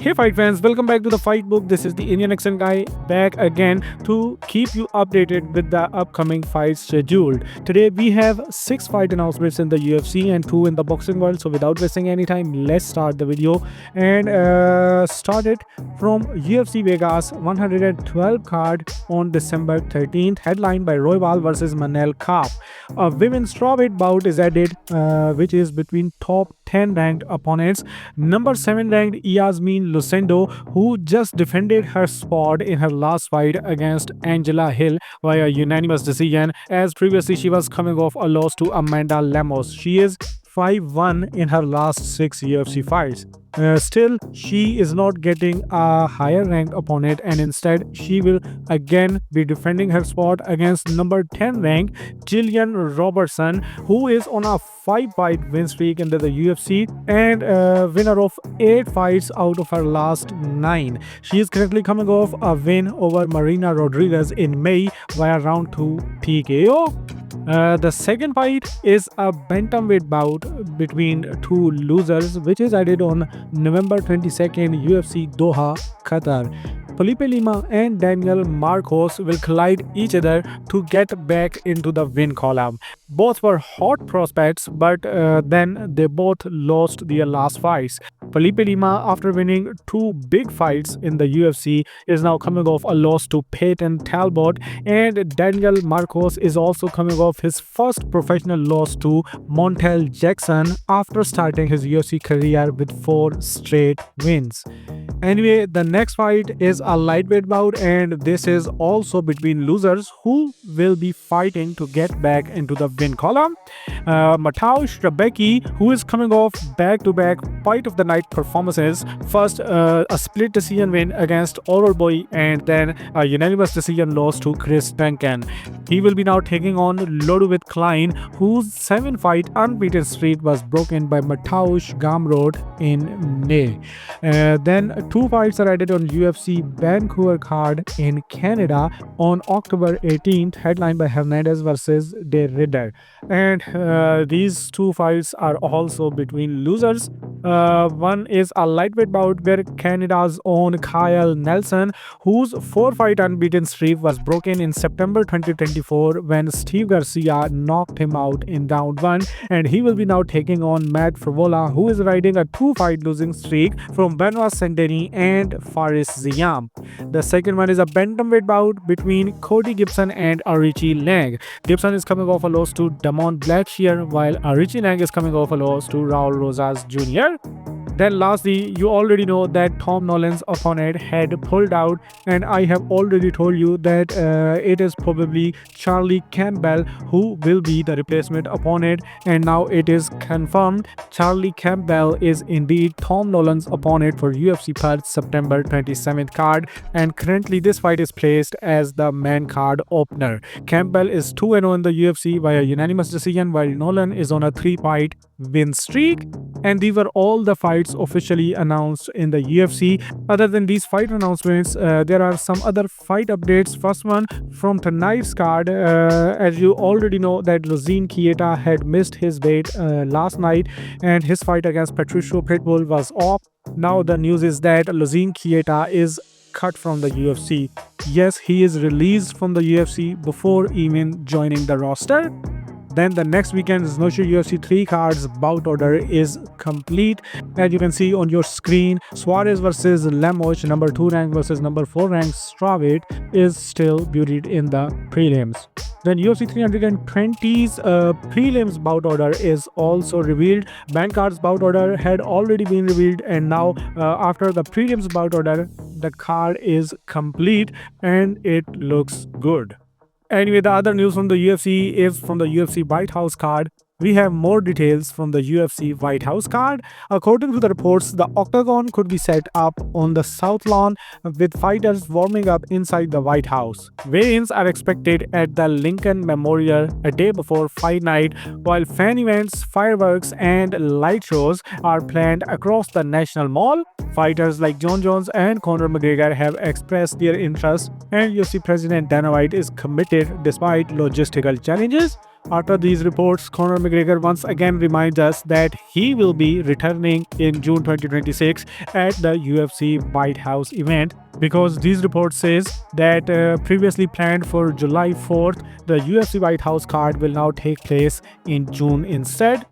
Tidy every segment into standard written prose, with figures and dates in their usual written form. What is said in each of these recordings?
Hey fight fans, welcome back to the Fight Book. This is the Indian accent guy back again to keep you updated with the upcoming fights scheduled. Today we have 6 fight announcements in the UFC and 2 in the boxing world. So without wasting any time, let's start the video and start it from UFC Vegas 112 card on December 13th, headlined by Royval versus Manel Kape. A women's strawweight bout is added, which is between top 10 ranked opponents. Number 7 ranked Yasmin Lucendo, who just defended her spot in her last fight against Angela Hill via unanimous decision, as previously she was coming off a loss to Amanda Lemos. She is 5-1 in her last 6 UFC fights. Still, she is not getting a higher ranked opponent, and instead she will again be defending her spot against number 10 ranked Jillian Robertson, who is on a 5-fight win streak under the UFC and winner of 8 fights out of her last 9. She is currently coming off a win over Marina Rodriguez in May via round 2 TKO. The second fight is a bantamweight bout between two losers, which is added on November 22nd, UFC Doha, Qatar. Felipe Lima and Daniel Marcos will collide each other to get back into the win column. Both were hot prospects, but then they both lost their last fights. Felipe Lima, after winning 2 big fights in the UFC, is now coming off a loss to Peyton Talbot, and Daniel Marcos is also coming off his first professional loss to Montel Jackson after starting his UFC career with 4 straight wins. Anyway, the next fight is a lightweight bout, and this is also between losers who will be fighting to get back into the win column. Mateusz Rebecki, who is coming off back-to-back fight of the night performances, first a split decision win against Oral Boy and then a unanimous decision loss to Chris Duncan. He will be now taking on Ludovic Klein, whose 7-fight unbeaten streak was broken by Mateusz Gamrot in May. Then 2 fights are added on UFC Vancouver card in Canada on October 18th, headlined by Hernandez versus De Ridder. And these 2 fights are also between losers. One is a lightweight bout where Canada's own Kyle Nelson, whose 4-fight unbeaten streak was broken in September 2024 when Steve Garcia knocked him out in round 1, and he will be now taking on Matt Favola, who is riding a 2-fight losing streak from Benoit Saint-Denis and Faris Ziam. The second one is a bantamweight bout between Cody Gibson and Arichi Lang. Gibson is coming off a loss to Damon Blackshear, while Arichi Lang is coming off a loss to Raul Rosas Jr. Then lastly, you already know that Tom Nolan's opponent had pulled out, and I have already told you that it is probably Charlie Campbell who will be the replacement opponent, and now it is confirmed. Charlie Campbell is indeed Tom Nolan's opponent for UFC Perth September 27th card, and currently this fight is placed as the main card opener. Campbell is 2-0 in the UFC via unanimous decision, while Nolan is on a 3-fight win streak. And these were all the fights officially announced in the UFC. Other than these fight announcements, there are some other fight updates. First one from tonight's card, as you already know that Lozine Kieta had missed his weight last night, and his fight against Patricio Pitbull was off. Now the news is that Lozine Kieta is cut from the UFC. Yes, he is released from the UFC before even joining the roster. Then the next weekend's Noshi UFC 3 cards bout order is complete. As you can see on your screen, Suarez versus Lemos, number 2 rank versus number 4 ranked strawweight, is still buried in the prelims. Then UFC 320's prelims bout order is also revealed. Band cards bout order had already been revealed, and now after the prelims bout order, the card is complete and it looks good. Anyway, the other news from the UFC is from the UFC White House card. We have more details from the UFC White House card. According to the reports, the octagon could be set up on the South Lawn with fighters warming up inside the White House. Weigh-ins are expected at the Lincoln Memorial a day before fight night, while fan events, fireworks, and light shows are planned across the National Mall. Fighters like Jon Jones and Conor McGregor have expressed their interest, and UFC President Dana White is committed despite logistical challenges. After these reports, Conor McGregor once again reminds us that he will be returning in June 2026 at the UFC White House event, because these reports says that previously planned for July 4th, the UFC White House card will now take place in June instead.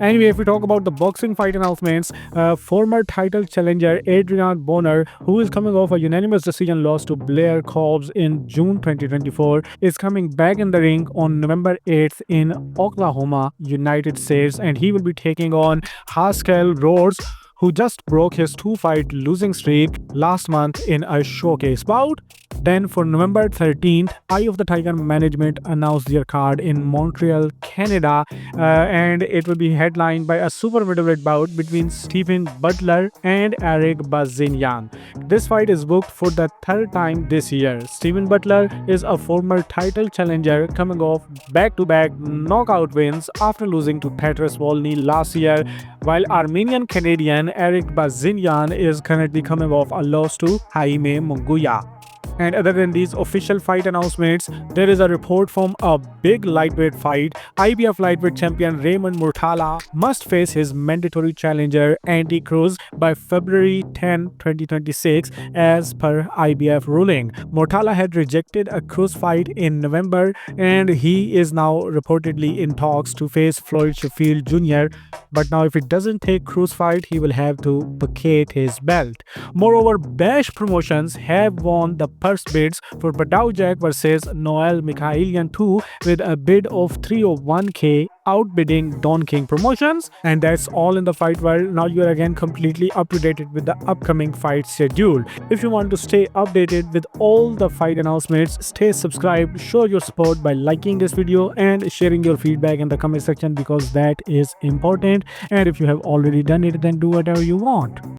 Anyway, if we talk about the boxing fight announcements, former title challenger Adrian Bonner, who is coming off a unanimous decision loss to Blair Cobbs in June 2024, is coming back in the ring on November 8th in Oklahoma, United States, and he will be taking on Haskell Rhodes, who just broke his two-fight losing streak last month in a showcase bout. Then for November 13th, Eye of the Tiger management announced their card in Montreal, Canada, and it will be headlined by a super middleweight bout between Stephen Butler and Eric Bazinian. This fight is booked for the third time this year. Stephen Butler is a former title challenger coming off back-to-back knockout wins after losing to Petros Volny last year, while Armenian-Canadian Eric Bazinian is currently coming off a loss to Jaime Munguia. And other than these official fight announcements, there is a report from a big lightweight fight. IBF lightweight champion Raymond Murtala must face his mandatory challenger Andy Cruz by February 10, 2026 as per IBF ruling. Murtala had rejected a Cruz fight in November, and he is now reportedly in talks to face Floyd Sheffield Jr. But now if it doesn't take Cruz fight, he will have to vacate his belt. Moreover, Bash Promotions have won the purse bids for Badao Jack versus Noel Mikhailian 2 with a bid of 301k, outbidding Don King Promotions. And that's all in the fight world. Now you are again completely up to date with the upcoming fight schedule. If you want to stay updated with all the fight announcements, stay subscribed, show your support by liking this video and sharing your feedback in the comment section, because that is important. And if you have already done it, then do whatever you want.